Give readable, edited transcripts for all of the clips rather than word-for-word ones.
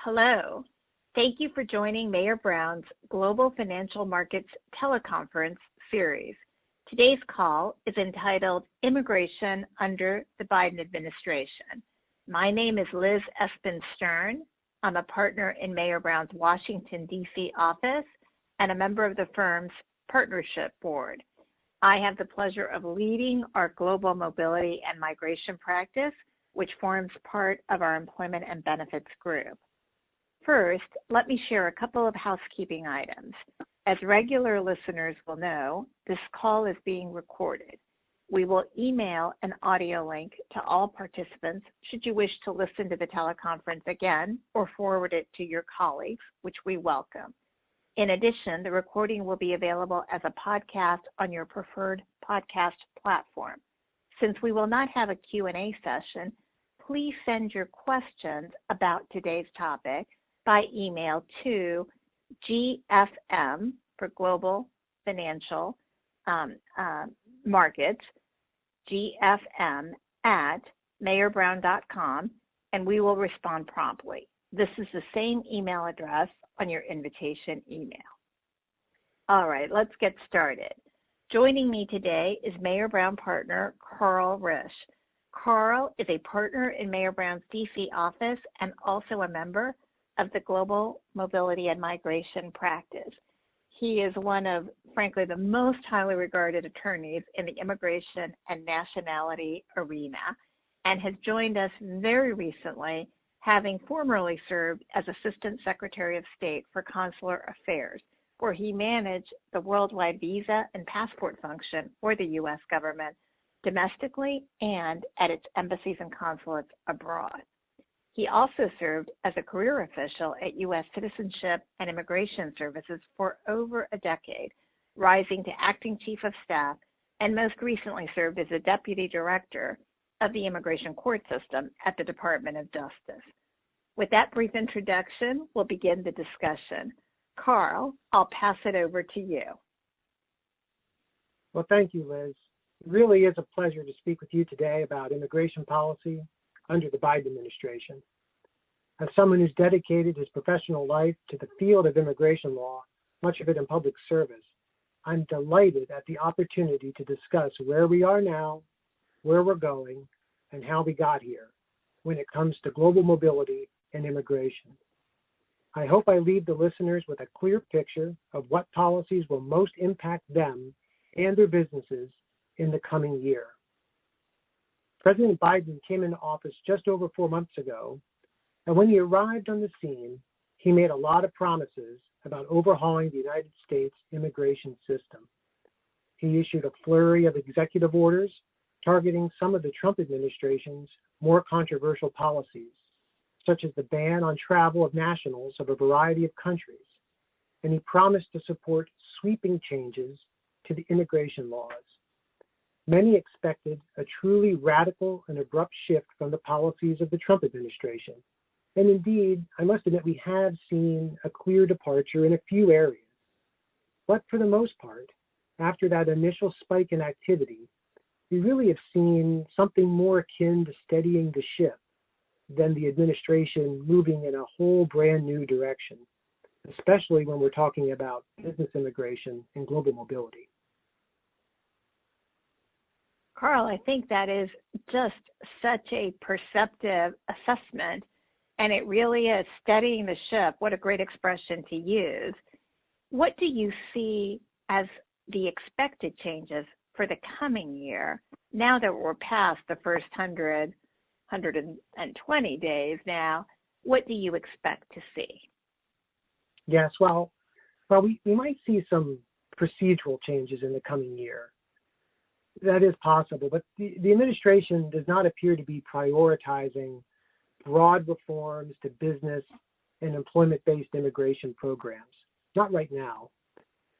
Hello. Thank you for joining Mayor Brown's Global Financial Markets Teleconference series. Today's call is entitled Immigration Under the Biden Administration. My name is Liz Espín Stern. I'm a partner in Mayor Brown's Washington, D.C. office and a member of the firm's partnership board. I have the pleasure of leading our global mobility and migration practice, which forms part of our employment and benefits group. First, let me share a couple of housekeeping items. As regular listeners will know, this call is being recorded. We will email an audio link to all participants should you wish to listen to the teleconference again or forward it to your colleagues, which we welcome. In addition, the recording will be available as a podcast on your preferred podcast platform. Since we will not have a Q&A session, please send your questions about today's topic by email to GFM for Global Financial Markets, GFM at mayorbrown.com, and we will respond promptly. This is the same email address on your invitation email. All right, let's get started. Joining me today is Mayor Brown partner Carl Risch. Carl is a partner in Mayor Brown's DC office and also a member of the Global Mobility and Migration practice. He is one of, frankly, the most highly regarded attorneys in the immigration and nationality arena and has joined us very recently, having formerly served as Assistant Secretary of State for Consular Affairs, where he managed the worldwide visa and passport function for the U.S. government domestically and at its embassies and consulates abroad. He also served as a career official at U.S. Citizenship and Immigration Services for over a decade, rising to acting chief of staff, and most recently served as a deputy director of the immigration court system at the Department of Justice. With that brief introduction, we'll begin the discussion. Carl, I'll pass it over to you. Well, thank you, Liz. It really is a pleasure to speak with you today about immigration policy under the Biden administration. As someone who's dedicated his professional life to the field of immigration law, much of it in public service, I'm delighted at the opportunity to discuss where we are now, where we're going, and how we got here when it comes to global mobility and immigration. I hope I leave the listeners with a clear picture of what policies will most impact them and their businesses in the coming year. President Biden came into office just over 4 months ago, and when he arrived on the scene, he made a lot of promises about overhauling the United States immigration system. He issued a flurry of executive orders targeting some of the Trump administration's more controversial policies, such as the ban on travel of nationals of a variety of countries, and he promised to support sweeping changes to the immigration laws. Many expected a truly radical and abrupt shift from the policies of the Trump administration. And indeed, I must admit, we have seen a clear departure in a few areas. But for the most part, after that initial spike in activity, we really have seen something more akin to steadying the ship than the administration moving in a whole brand new direction, especially when we're talking about business immigration and global mobility. Carl, I think that is just such a perceptive assessment, and it really is steadying the ship. What a great expression to use. What do you see as the expected changes for the coming year, now that we're past the first 120 days now? What do you expect to see? Yes, well, we might see some procedural changes in the coming year. That is possible, but the administration does not appear to be prioritizing broad reforms to business and employment-based immigration programs. Not right now.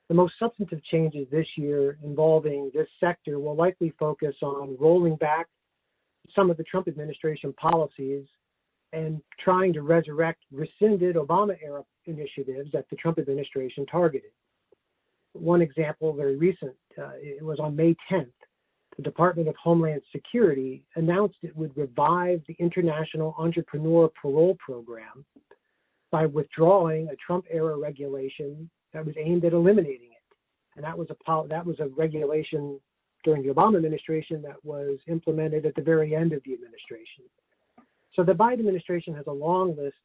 The most substantive changes this year involving this sector will likely focus on rolling back some of the Trump administration policies and trying to resurrect rescinded Obama-era initiatives that the Trump administration targeted. One example, very recent, it was on May 10th. The Department of Homeland Security announced it would revive the International Entrepreneur Parole Program, by withdrawing a Trump-era regulation that was aimed at eliminating it. And that was a regulation during the Obama administration that was implemented at the very end of the administration. So the Biden administration has a long list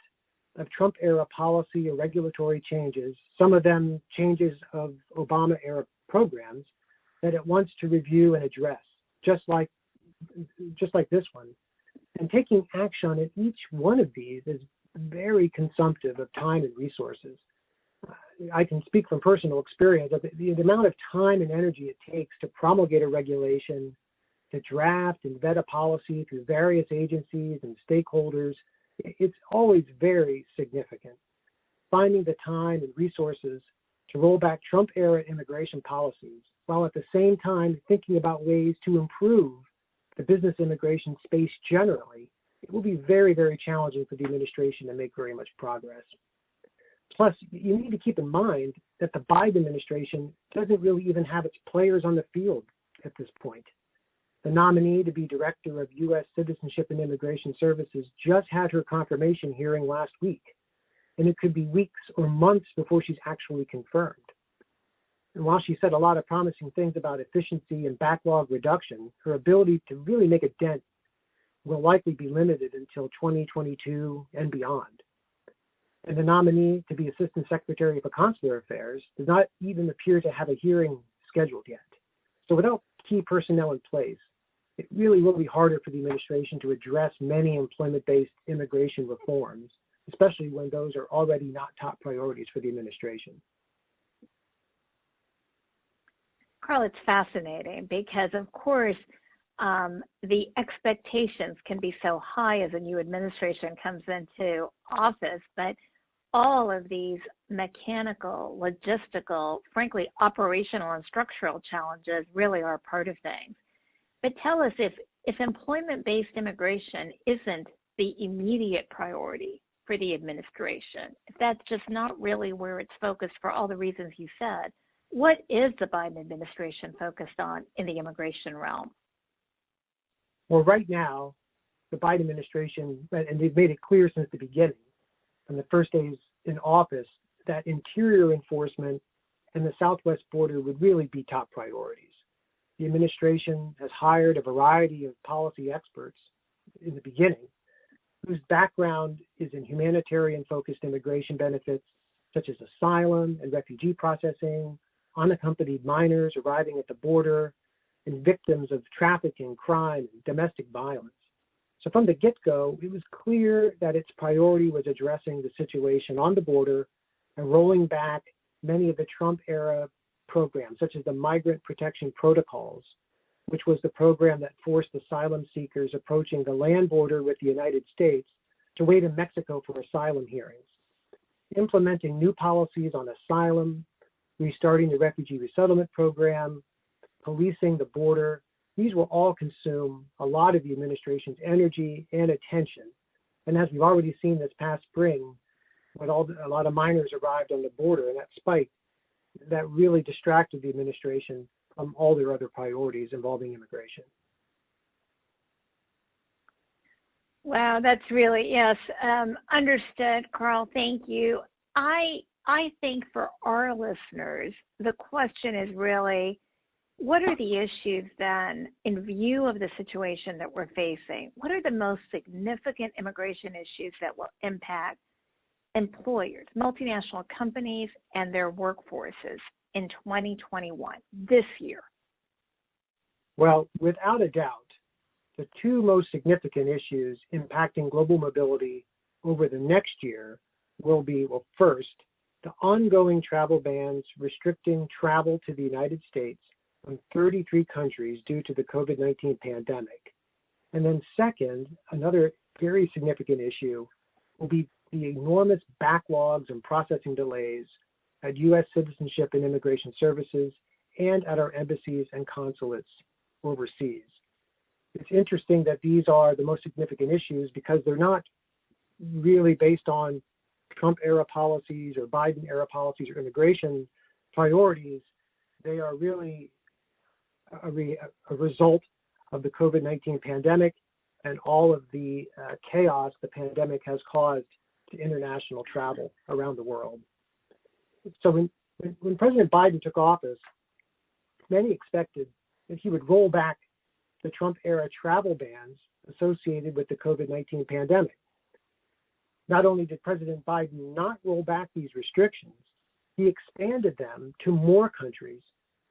of Trump-era policy or regulatory changes, some of them changes of Obama-era programs that it wants to review and address, just like this one. And taking action on each one of these is very consumptive of time and resources. I can speak from personal experience of the amount of time and energy it takes to promulgate a regulation, to draft and vet a policy through various agencies and stakeholders. It's always very significant. Finding the time and resources to roll back Trump-era immigration policies, while at the same time thinking about ways to improve the business immigration space generally, it will be very, very challenging for the administration to make very much progress. Plus, you need to keep in mind that the Biden administration doesn't really even have its players on the field at this point. The nominee to be director of U.S. Citizenship and Immigration Services just had her confirmation hearing last week, and it could be weeks or months before she's actually confirmed. And while she said a lot of promising things about efficiency and backlog reduction, her ability to really make a dent will likely be limited until 2022 and beyond. And the nominee to be Assistant Secretary for Consular Affairs does not even appear to have a hearing scheduled yet. So without key personnel in place, it really will be harder for the administration to address many employment-based immigration reforms, especially when those are already not top priorities for the administration. Carl, it's fascinating because, of course, the expectations can be so high as a new administration comes into office, but all of these mechanical, logistical, frankly, operational and structural challenges really are part of things. But tell us, if employment-based immigration isn't the immediate priority for the administration, if that's just not really where it's focused for all the reasons you said, what is the Biden administration focused on in the immigration realm? Well, right now, the Biden administration, and they've made it clear since the beginning, from the first days in office, that interior enforcement and the southwest border would really be top priorities. The administration has hired a variety of policy experts in the beginning whose background is in humanitarian-focused immigration benefits, such as asylum and refugee processing, unaccompanied minors arriving at the border, and victims of trafficking, crime, and domestic violence. So from the get-go, it was clear that its priority was addressing the situation on the border and rolling back many of the Trump-era programs, such as the Migrant Protection Protocols, which was the program that forced asylum seekers approaching the land border with the United States to wait in Mexico for asylum hearings. Implementing new policies on asylum, restarting the refugee resettlement program, policing the border, these will all consume a lot of the administration's energy and attention. And as we've already seen this past spring, when a lot of minors arrived on the border and that spike, that really distracted the administration from all their other priorities involving immigration. Wow, that's really, yes, understood, Carl. Thank you. I think for our listeners, the question is really, what are the issues then, in view of the situation that we're facing? What are the most significant immigration issues that will impact employers, multinational companies, and their workforces in 2021, this year? Well, without a doubt, the two most significant issues impacting global mobility over the next year will be, well, first, the ongoing travel bans restricting travel to the United States from 33 countries due to the COVID-19 pandemic. And then second, another very significant issue will be the enormous backlogs and processing delays at U.S. Citizenship and Immigration Services and at our embassies and consulates overseas. It's interesting that these are the most significant issues because they're not really based on Trump-era policies or Biden-era policies or immigration priorities. They are really a result of the COVID-19 pandemic and all of the chaos the pandemic has caused to international travel around the world. So when President Biden took office, many expected that he would roll back the Trump-era travel bans associated with the COVID-19 pandemic. Not only did President Biden not roll back these restrictions, he expanded them to more countries,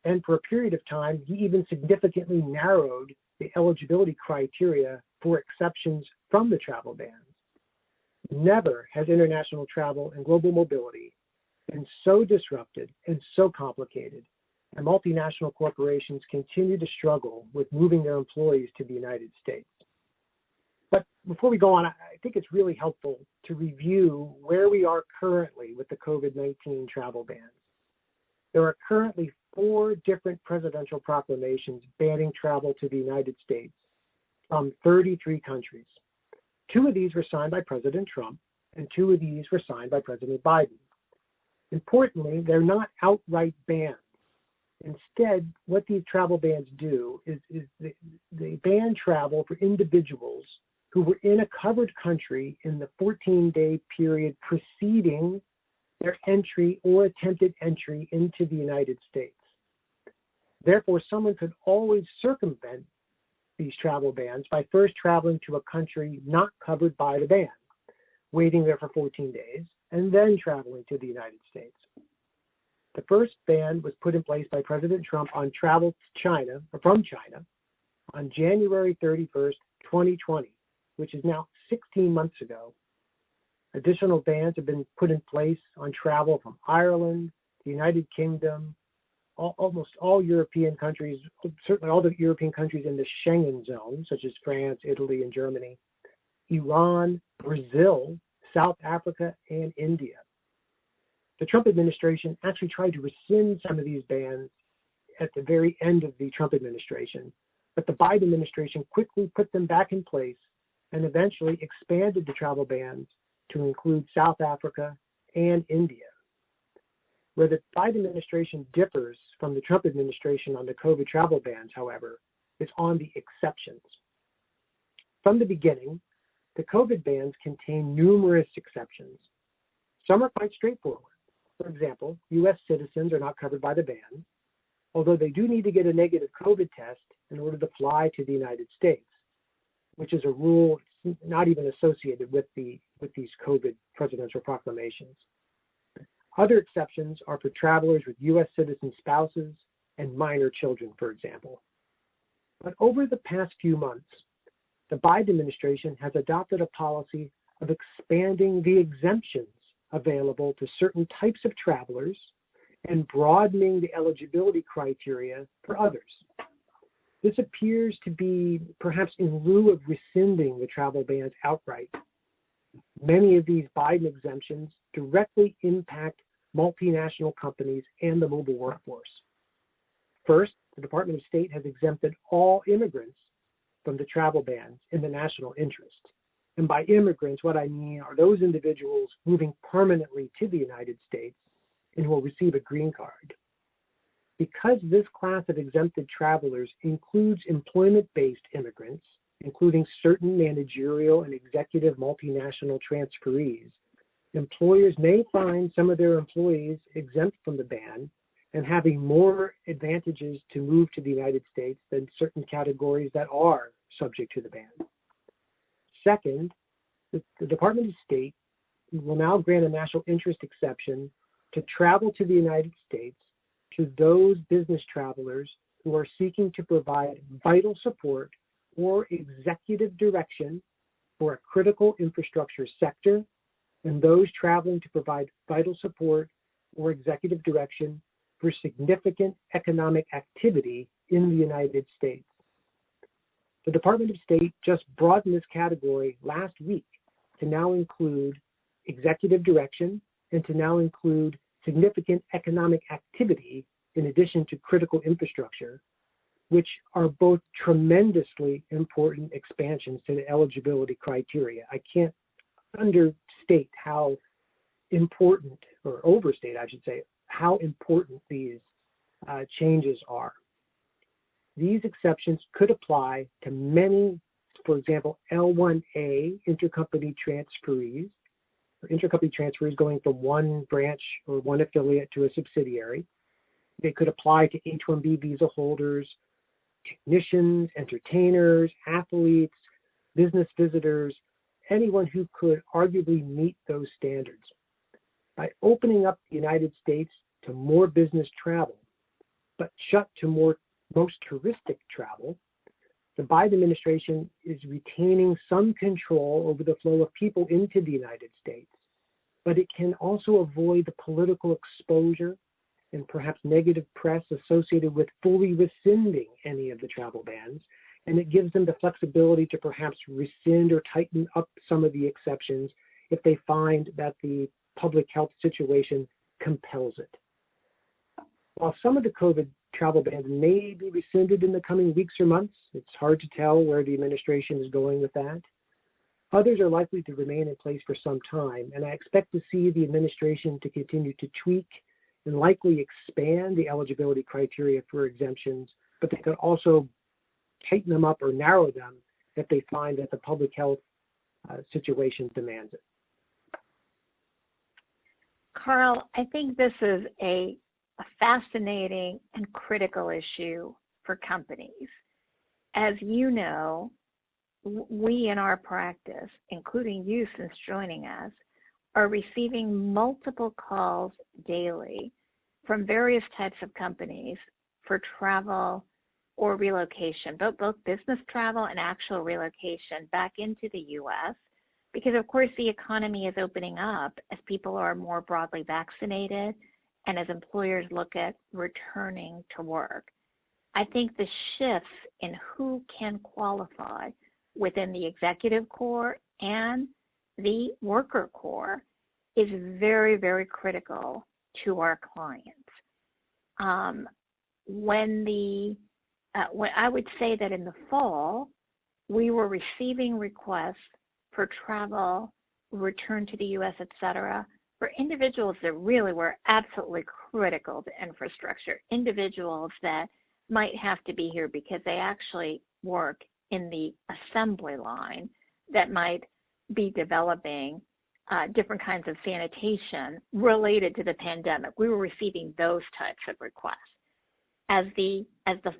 and for a period of time, he even significantly narrowed the eligibility criteria for exceptions from the travel bans. Never has international travel and global mobility been so disrupted and so complicated, and multinational corporations continue to struggle with moving their employees to the United States. But before we go on, I think it's really helpful to review where we are currently with the COVID-19 travel bans. There are currently 4 different presidential proclamations banning travel to the United States from 33 countries. 2 of these were signed by President Trump, and 2 of these were signed by President Biden. Importantly, they're not outright bans. Instead, what these travel bans do is they ban travel for individuals who were in a covered country in the 14-day period preceding their entry or attempted entry into the United States. Therefore, someone could always circumvent these travel bans by first traveling to a country not covered by the ban, waiting there for 14 days, and then traveling to the United States. The first ban was put in place by President Trump on travel to China, or from China, on January 31st, 2020, which is now 16 months ago. Additional bans have been put in place on travel from Ireland, the United Kingdom, almost all European countries, certainly all the European countries in the Schengen zone, such as France, Italy, and Germany, Iran, Brazil, South Africa, and India. The Trump administration actually tried to rescind some of these bans at the very end of the Trump administration, but the Biden administration quickly put them back in place and eventually expanded the travel bans to include South Africa and India. Where the Biden administration differs from the Trump administration on the COVID travel bans, however, is on the exceptions. From the beginning, the COVID bans contain numerous exceptions. Some are quite straightforward. For example, U.S. citizens are not covered by the ban, although they do need to get a negative COVID test in order to fly to the United States, which is a rule not even associated with these COVID presidential proclamations. Other exceptions are for travelers with U.S. citizen spouses and minor children, for example. But over the past few months, the Biden administration has adopted a policy of expanding the exemptions available to certain types of travelers and broadening the eligibility criteria for others. This appears to be perhaps in lieu of rescinding the travel bans outright. Many of these Biden exemptions directly impact multinational companies and the mobile workforce. First, the Department of State has exempted all immigrants from the travel bans in the national interest. And by immigrants, what I mean are those individuals moving permanently to the United States and will receive a green card. Because this class of exempted travelers includes employment-based immigrants, including certain managerial and executive multinational transferees, employers may find some of their employees exempt from the ban and having more advantages to move to the United States than certain categories that are subject to the ban. Second, the Department of State will now grant a national interest exception to travel to the United States to those business travelers who are seeking to provide vital support or executive direction for a critical infrastructure sector, and those traveling to provide vital support or executive direction for significant economic activity in the United States. The Department of State just broadened this category last week to now include executive direction and to now include significant economic activity in addition to critical infrastructure, which are both tremendously important expansions to the eligibility criteria. I can't understate how important, or overstate, I should say, how important these changes are. These exceptions could apply to many, for example, L1A intercompany transferees, or intercompany transfers going from one branch or one affiliate to a subsidiary. They could apply to H-1B visa holders, technicians, entertainers, athletes, business visitors, anyone who could arguably meet those standards. By opening up the United States to more business travel, but shut to most touristic travel, the Biden administration is retaining some control over the flow of people into the United States, but it can also avoid the political exposure and perhaps negative press associated with fully rescinding any of the travel bans, and it gives them the flexibility to perhaps rescind or tighten up some of the exceptions if they find that the public health situation compels it. While some of the COVID travel bans may be rescinded in the coming weeks or months, it's hard to tell where the administration is going with that. Others are likely to remain in place for some time, and I expect to see the administration to continue to tweak and likely expand the eligibility criteria for exemptions, but they could also tighten them up or narrow them if they find that the public health situation demands it. Carl, I think this is a fascinating and critical issue for companies. As you know, we in our practice, including you since joining us, are receiving multiple calls daily from various types of companies for travel or relocation, both business travel and actual relocation back into the U.S., because of course the economy is opening up as people are more broadly vaccinated and as employers look at returning to work. I think the shifts in who can qualify within the executive corps and the worker corps is very, very critical to our clients. When I would say that in the fall, we were receiving requests for travel, return to the U.S., et cetera, for individuals that really were absolutely critical to infrastructure, individuals that might have to be here because they actually work in the assembly line that might be developing different kinds of sanitation related to the pandemic. We were receiving those types of requests. As the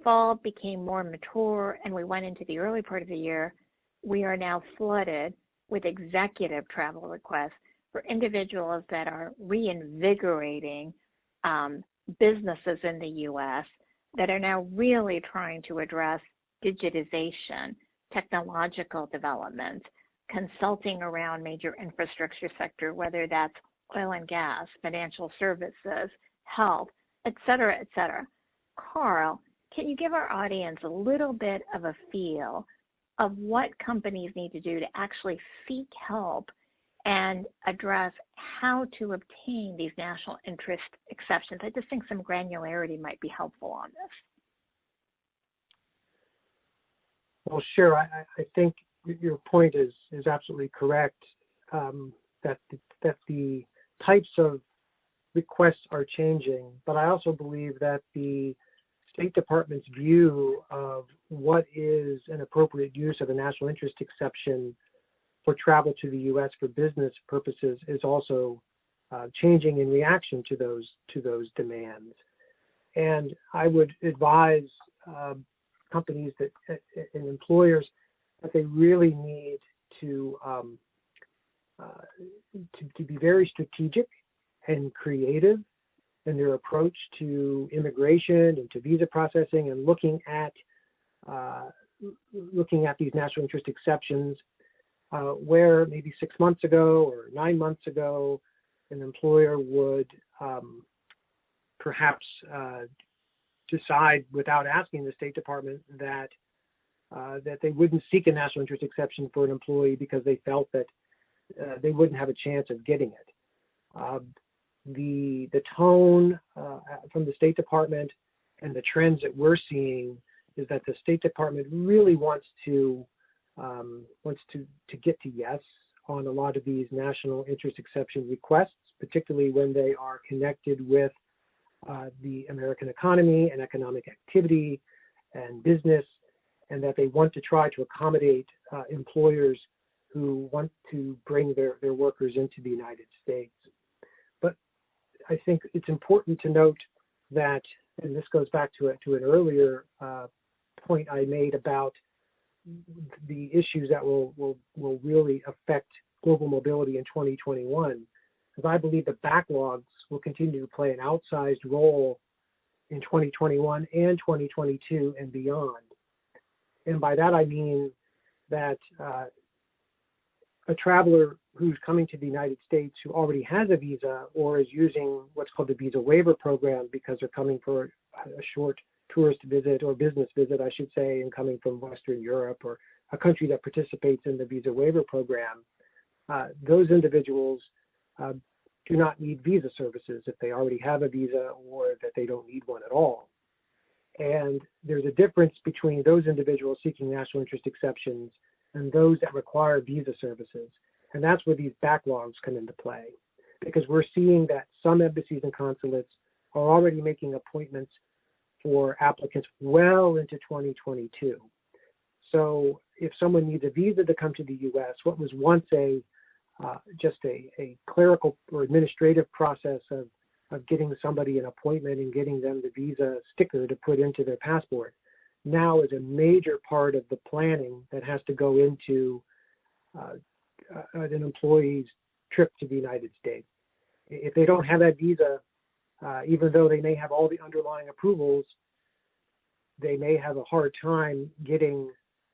fall became more mature and we went into the early part of the year, we are now flooded with executive travel requests for individuals that are reinvigorating businesses in the U.S. that are now really trying to address digitization, technological development, consulting around major infrastructure sector, whether that's oil and gas, financial services, health, et cetera, et cetera. Carl, can you give our audience a little bit of a feel of what companies need to do to actually seek help and address how to obtain these national interest exceptions? I just think some granularity might be helpful on this. Well, sure. I think your point is absolutely correct, that the types of requests are changing, but I also believe that the State Department's view of what is an appropriate use of a national interest exception for travel to the U.S. for business purposes is also changing in reaction to those demands. And I would advise companies and employers that they really need to be very strategic and creative in their approach to immigration and to visa processing and looking at these national interest exceptions, where maybe 6 months ago or 9 months ago, an employer would perhaps decide without asking the State Department that they wouldn't seek a national interest exception for an employee because they felt that they wouldn't have a chance of getting it. The tone from the State Department and the trends that we're seeing is that the State Department really wants to get to yes on a lot of these national interest exception requests, particularly when they are connected with the American economy and economic activity and business, and that they want to try to accommodate employers who want to bring their workers into the United States. But I think it's important to note that, and this goes back to an earlier point I made about the issues that will really affect global mobility in 2021, because I believe the backlogs will continue to play an outsized role in 2021 and 2022 and beyond. And by that I mean that a traveler who's coming to the United States who already has a visa or is using what's called the visa waiver program because they're coming for a short tourist visit or business visit, I should say, and coming from Western Europe or a country that participates in the visa waiver program, those individuals do not need visa services if they already have a visa or that they don't need one at all. And there's a difference between those individuals seeking national interest exceptions and those that require visa services. And that's where these backlogs come into play, because we're seeing that some embassies and consulates are already making appointments for applicants well into 2022. So if someone needs a visa to come to the U.S., what was once just a clerical or administrative process of getting somebody an appointment and getting them the visa sticker to put into their passport, now is a major part of the planning that has to go into an employee's trip to the United States. If they don't have that visa, even though they may have all the underlying approvals, they may have a hard time getting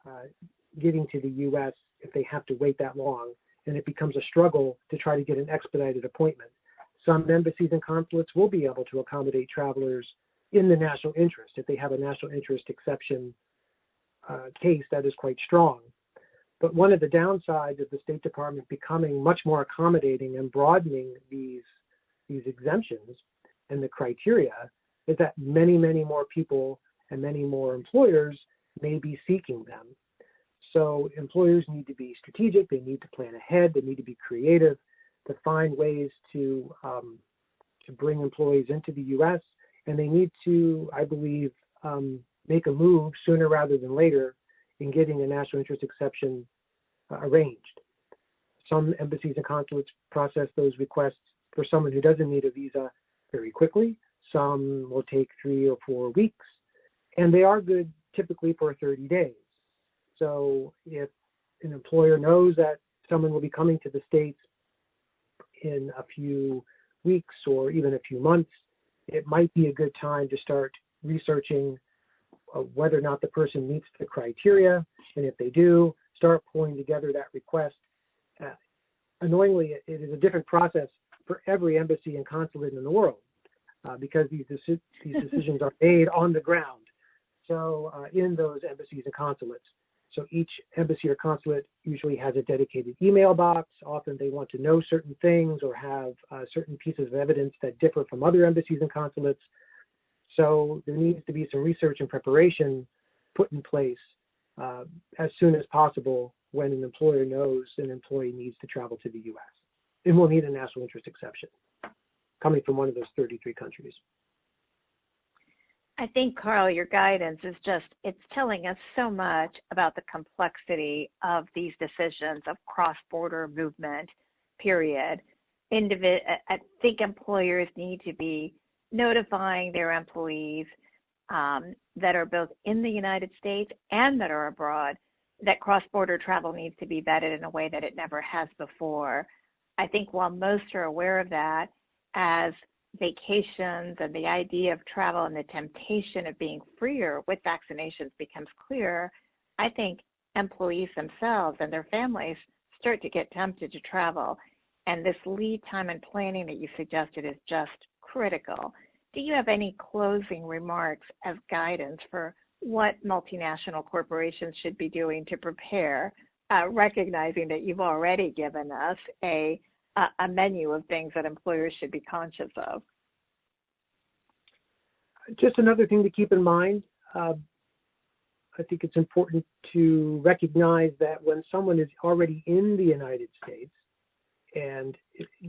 to the U.S. if they have to wait that long, and it becomes a struggle to try to get an expedited appointment. Some embassies and consulates will be able to accommodate travelers in the national interest if they have a national interest exception case that is quite strong. But one of the downsides of the State Department becoming much more accommodating and broadening these exemptions and the criteria is that many, many more people and many more employers may be seeking them. So employers need to be strategic, they need to plan ahead, they need to be creative to find ways to bring employees into the U.S., and they need to, I believe, make a move sooner rather than later in getting a national interest exception arranged. Some embassies and consulates process those requests for someone who doesn't need a visa very quickly. Some will take 3 or 4 weeks, and they are good typically for 30 days. So if an employer knows that someone will be coming to the States in a few weeks or even a few months, it might be a good time to start researching whether or not the person meets the criteria, and if they do, start pulling together that request. Annoyingly, it is a different process for every embassy and consulate in the world because these decisions are made on the ground. So in those embassies and consulates. So each embassy or consulate usually has a dedicated email box. Often they want to know certain things or have certain pieces of evidence that differ from other embassies and consulates. So there needs to be some research and preparation put in place as soon as possible when an employer knows an employee needs to travel to the U.S. and will need a national interest exception coming from one of those 33 countries. I think, Carl, your guidance is it's telling us so much about the complexity of these decisions of cross-border movement, period. I think employers need to be notifying their employees that are both in the United States and that are abroad that cross-border travel needs to be vetted in a way that it never has before. I think while most are aware of that, as vacations and the idea of travel and the temptation of being freer with vaccinations becomes clear, I think employees themselves and their families start to get tempted to travel. And this lead time and planning that you suggested is just critical. Do you have any closing remarks as guidance for what multinational corporations should be doing to prepare, recognizing that you've already given us a menu of things that employers should be conscious of? Just another thing to keep in mind, I think it's important to recognize that when someone is already in the United States and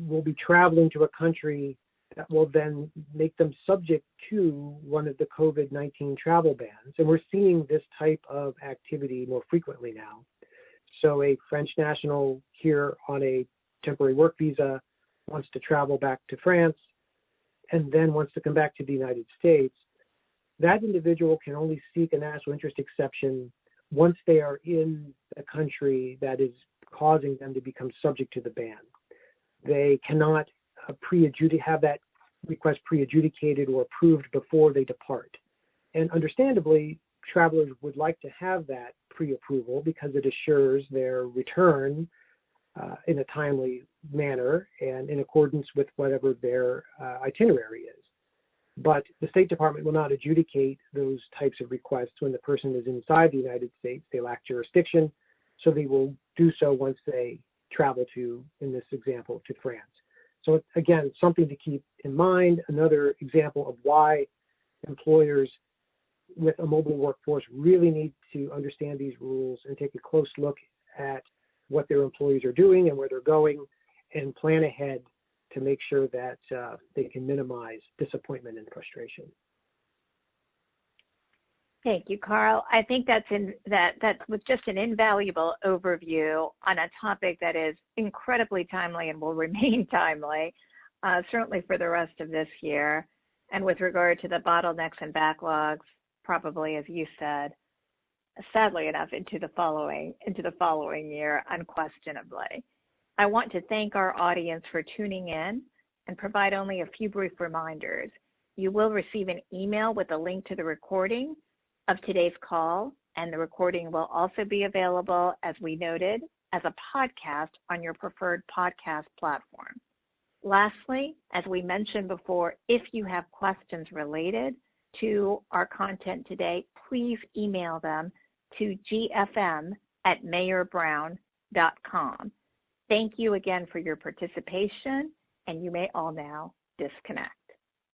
will be traveling to a country that will then make them subject to one of the COVID-19 travel bans, and we're seeing this type of activity more frequently now. So a French national here on a temporary work visa wants to travel back to France and then wants to come back to the United States. That individual can only seek a national interest exception once they are in a country that is causing them to become subject to the ban. They cannot have that request pre-adjudicated or approved before they depart. And understandably, travelers would like to have that pre-approval because it assures their return in a timely manner and in accordance with whatever their itinerary is. But the State Department will not adjudicate those types of requests when the person is inside the United States. They lack jurisdiction, so they will do so once they travel to, in this example, to France. So again, something to keep in mind, another example of why employers with a mobile workforce really need to understand these rules and take a close look at what their employees are doing and where they're going and plan ahead to make sure that they can minimize disappointment and frustration. Thank you, Carl. I think that was just an invaluable overview on a topic that is incredibly timely and will remain timely, certainly for the rest of this year. And with regard to the bottlenecks and backlogs, probably, as you said, sadly enough, into the following year, unquestionably. I want to thank our audience for tuning in and provide only a few brief reminders. You will receive an email with a link to the recording of today's call, and the recording will also be available, as we noted, as a podcast on your preferred podcast platform. Lastly, as we mentioned before, if you have questions related to our content today, please email them to gfm@mayorbrown.com. Thank you again for your participation, and you may all now disconnect.